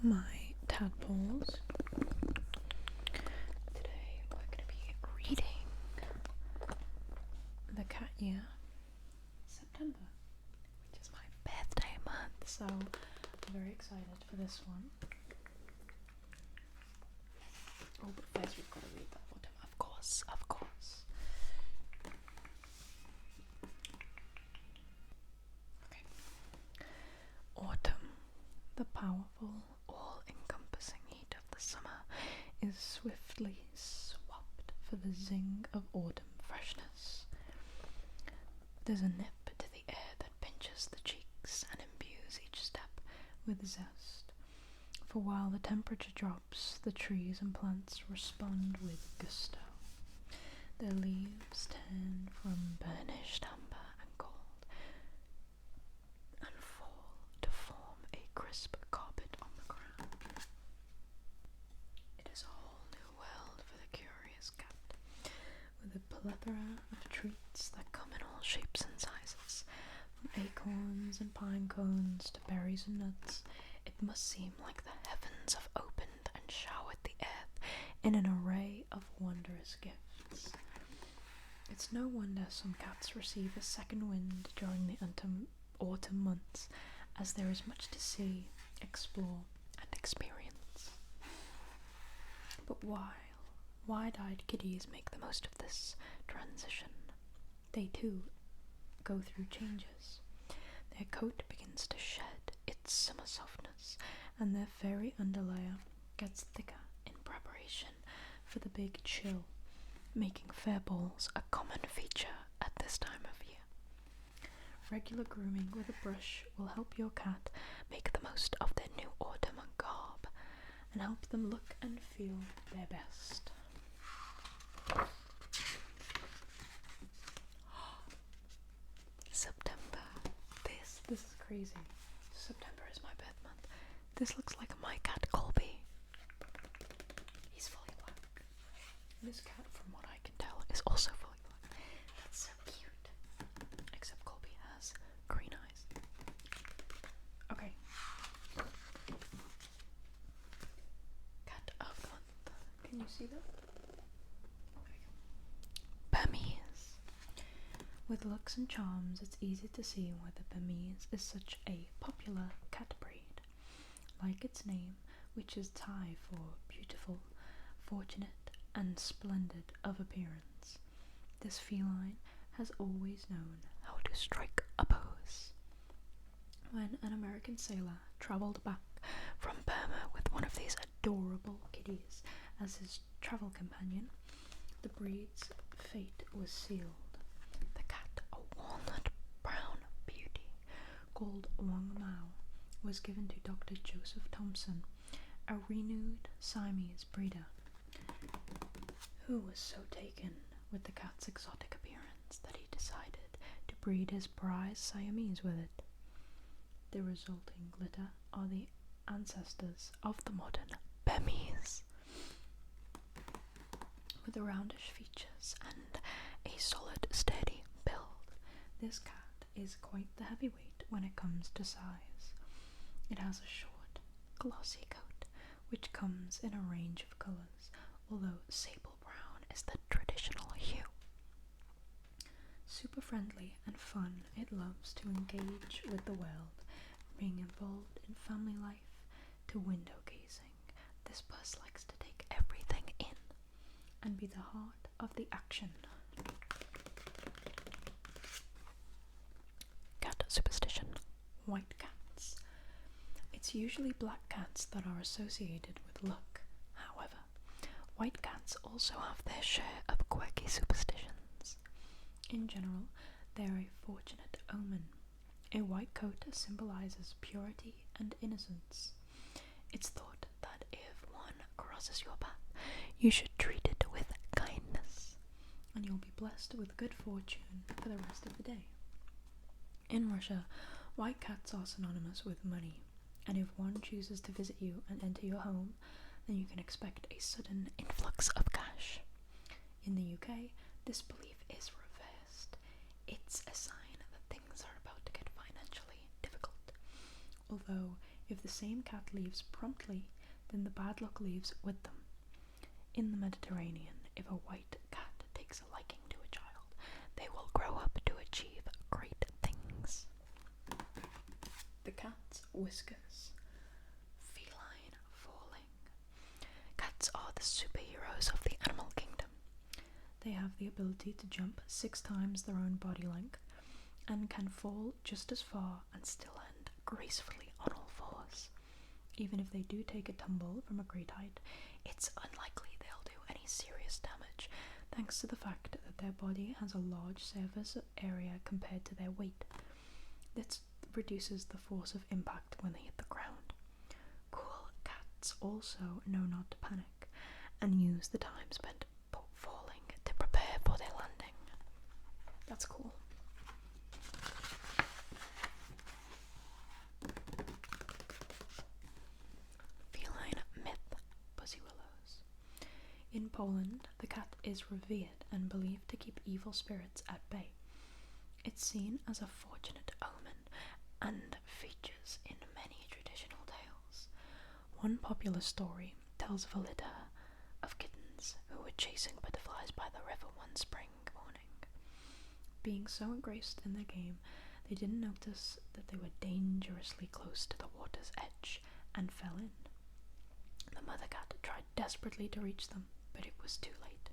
my tadpoles. Today we're going to be reading the cat year, September, which is my birthday month, so I'm very excited for this one. Oh, but first we've got to read the autumn, of course. Okay. Autumn, the powerful, all-encompassing heat of the summer, is swiftly swapped for the zing of autumn freshness. There's a nip to the air that pinches the cheeks and imbues each step with zest. For while the temperature drops, the trees and plants respond with gusto. Their leaves turn from burnished amber and gold and fall to form a crisp carpet on the ground. It is a whole new world for the curious cat, with a plethora of treats that come in all shapes and sizes, from acorns and pine cones to berries and nuts. It must seem like the heavens have opened and showered the earth in an array of wondrous gifts. It's no wonder some cats receive a second wind during the autumn months, as there is much to see, explore, and experience. But while wide-eyed kitties make the most of this transition, they too go through changes. Their coat begins to shed its summer softness, and their furry underlayer gets thicker in preparation for the big chill, making fur balls a common feature at this time of year. Regular grooming with a brush will help your cat make the most of their new autumn garb and help them look and feel their best. September. This is crazy. September is my birth month. This looks like my cat Colby. He's fully black. This cat, from what I can tell, is also fully black. That's so cute. Except Colby has green eyes. Okay. Cat of the month. Can you see that? Burmese. With looks and charms, it's easy to see why the Burmese is such a popular cat breed. Like its name, which is Thai for beautiful, fortunate, and splendid of appearance, this feline has always known how to strike a pose. When an American sailor travelled back from Burma with one of these adorable kitties as his travel companion, the breed's fate was sealed. The cat, a walnut brown beauty called Wang Mao, was given to Dr. Joseph Thompson, a renewed Siamese breeder, who was so taken with the cat's exotic appearance that he decided to breed his prize Siamese with it. The resulting litter are the ancestors of the modern Burmese. With roundish features and a solid, sturdy build, this cat is quite the heavyweight when it comes to size. It has a short, glossy coat, which comes in a range of colours, although sable brown is the traditional hue. Super friendly and fun, it loves to engage with the world, being involved in family life to window gazing. This puss likes to take everything in and be the heart of the action. Cat superstition. White cats. It's usually black cats that are associated with luck. However, white cats also have their share of quirky superstitions. In general, they're a fortunate omen. A white coat symbolises purity and innocence. It's thought that if one crosses your path, you should treat it with kindness, and you'll be blessed with good fortune for the rest of the day. In Russia, white cats are synonymous with money, and if one chooses to visit you and enter your home, then you can expect a sudden influx of cash. In the UK, this belief is reversed. It's a sign that things are about to get financially difficult. Although If the same cat leaves promptly, then the bad luck leaves with them. In the Mediterranean, if a white cat takes a liking to a child, they will grow up to achieve great things. The cat's whiskers. Feline falling. Cats are the superheroes of the animal kingdom. They have the ability to jump 6 times their own body length and can fall just as far and still land gracefully on all fours. Even if they do take a tumble from a great height, it's unlikely they'll do any serious damage, thanks to the fact that their body has a large surface area compared to their weight. This reduces the force of impact when they hit the ground. Cool cats also know not to panic and use the time spent falling to prepare for their landing. That's cool. Feline myth, pussy willows. In Poland, the cat is revered and believed to keep evil spirits at bay. It's seen as a fortunate omen and features in many traditional tales. One popular story tells of a litter of kittens who were chasing butterflies by the river one spring morning. Being so engrossed in their game, they didn't notice that they were dangerously close to the water's edge and fell in. The mother cat tried desperately to reach them, but it was too late.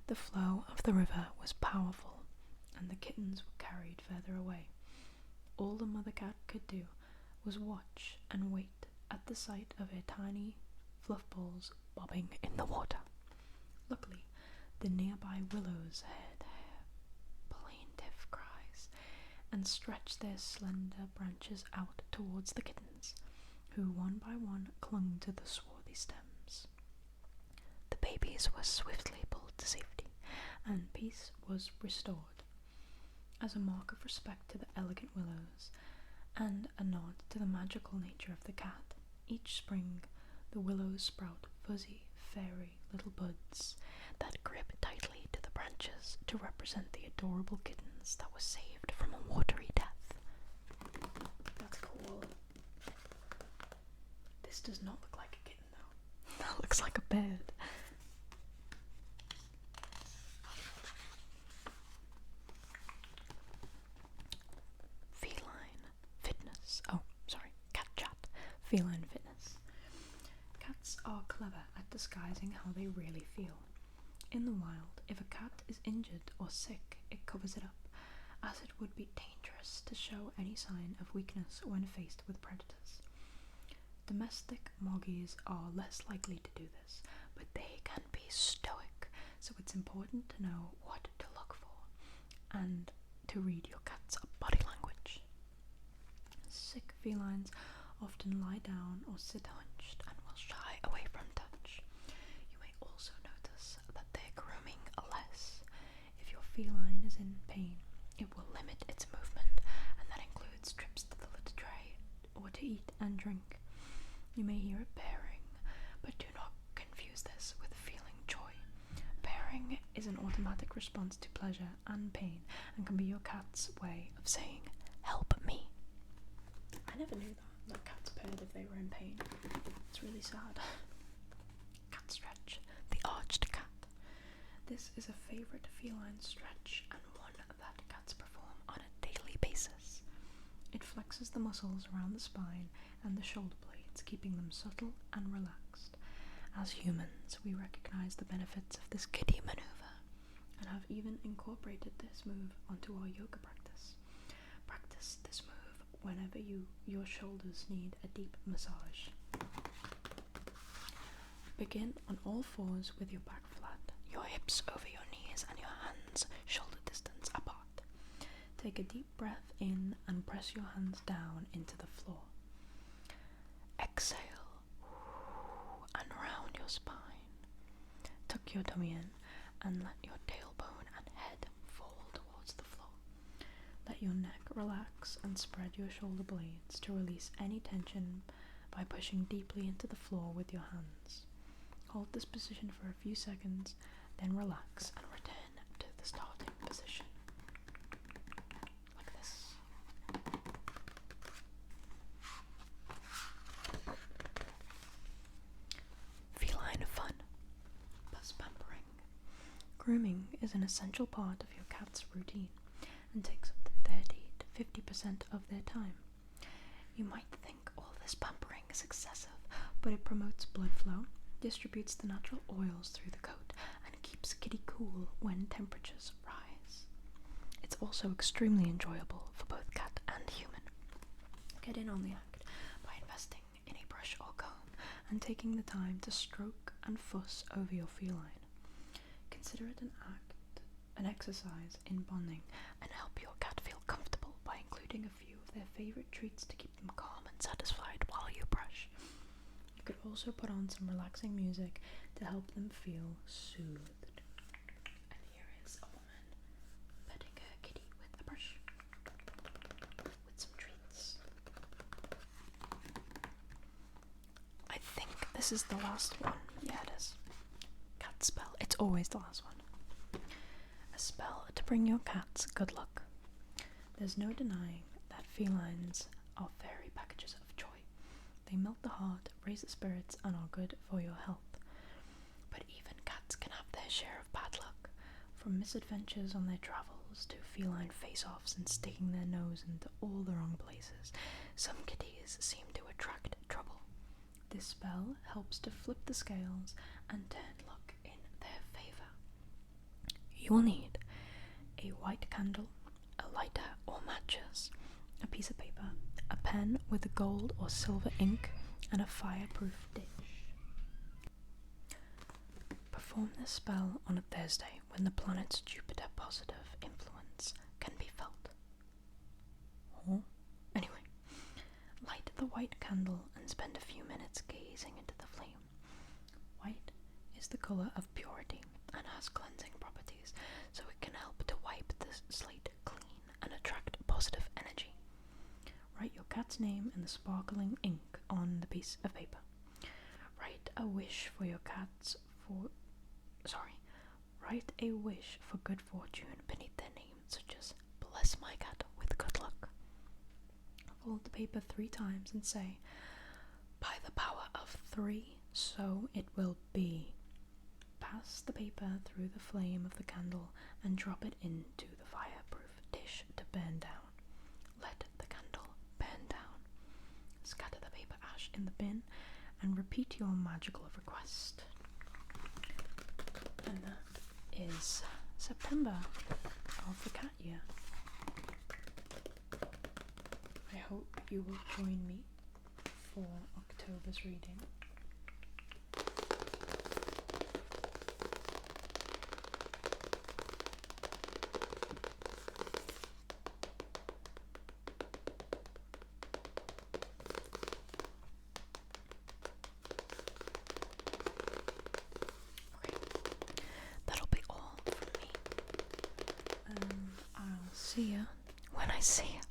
The flow of the river was powerful, and the kittens were carried further away. All the mother cat could do was watch and wait at the sight of her tiny fluff balls bobbing in the water. Luckily, the nearby willows heard her plaintive cries and stretched their slender branches out towards the kittens, who one by one clung to the swarthy stems. The babies were swiftly pulled to safety, and peace was restored. As a mark of respect to the elegant willows, and a nod to the magical nature of the cat, each spring the willows sprout fuzzy, fairy little buds that grip tightly to the branches to represent the adorable kittens that were saved from a watery death. That's cool. This does not look like a kitten though. That looks like a bird. Feline fitness. Cats are clever at disguising how they really feel. In the wild, if a cat is injured or sick, it covers it up, as it would be dangerous to show any sign of weakness when faced with predators. Domestic moggies are less likely to do this, but they can be stoic, so it's important to know what to look for and to read your cat's body language. Sick felines often lie down or sit hunched and will shy away from touch. You may also notice that they're grooming less. If your feline is in pain, it will limit its movement, and that includes trips to the litter tray or to eat and drink. You may hear it purring, but do not confuse this with feeling joy. Purring is an automatic response to pleasure and pain and can be your cat's way of saying, "Help me." I never knew that cats purred if they were in pain. It's really sad. Cat stretch, the arched cat. This is a favourite feline stretch and one that cats perform on a daily basis. It flexes the muscles around the spine and the shoulder blades, keeping them subtle and relaxed. As humans, we recognise the benefits of this kiddie manoeuvre and have even incorporated this move onto our yoga practice. Practice this move whenever your shoulders need a deep massage. Begin on all fours with your back flat, your hips over your knees and your hands shoulder distance apart. Take a deep breath in and press your hands down into the floor. Exhale and round your spine. Tuck your tummy in and let your tailbone and head fall towards the floor. Let your neck relax and spread your shoulder blades to release any tension by pushing deeply into the floor with your hands. Hold this position for a few seconds, then relax and return to the starting position. Like this. Grooming is an essential part of your cat's routine and takes up to 30 to 50% of their time. You might think all this pampering is excessive, but it promotes blood flow, distributes the natural oils through the coat, and keeps kitty cool when temperatures rise. It's also extremely enjoyable for both cat and human. Get in on the act by investing in a brush or comb and taking the time to stroke and fuss over your feline. Consider it an exercise in bonding, and help your cat feel comfortable by including a few of their favourite treats to keep them calm and satisfied while you brush. You could also put on some relaxing music to help them feel soothed. And here is a woman petting her kitty with a brush, with some treats. I think this is the last one. Yeah, it is. Cat spell. It's always the last one. A spell to bring your cats good luck. There's no denying that felines are fairy packages of joy. They melt the heart, raise the spirits, and are good for your health. But even cats can have their share of bad luck, from misadventures on their travels to feline face-offs and sticking their nose into all the wrong places. Some kitties seem to attract trouble. This spell helps to flip the scales and turn luck in their favour. You will need a white candle, a lighter or matches, a piece of paper, a pen with a gold or silver ink, and a fireproof dish. Perform this spell on a Thursday when the planet's Jupiter positive influence can be felt. Anyway, light the white candle and spend a few minutes gazing into the flame. White is the colour of purity and has cleansing properties, so it can help to wipe the slate clean and attract positive energy. Write your cat's name in the sparkling ink on the piece of paper. Write a wish for good fortune beneath their name, such as "Bless my cat with good luck." Fold the paper 3 times and say, "By the power of 3, so it will be." Pass the paper through the flame of the candle and drop it into the fireproof dish to burn down. Let the candle burn down. Scatter the paper ash in the bin and repeat your magical request. And that is September of the cat year. I hope you will join me for October's reading. That'll be all from me. I'll see ya when I see ya.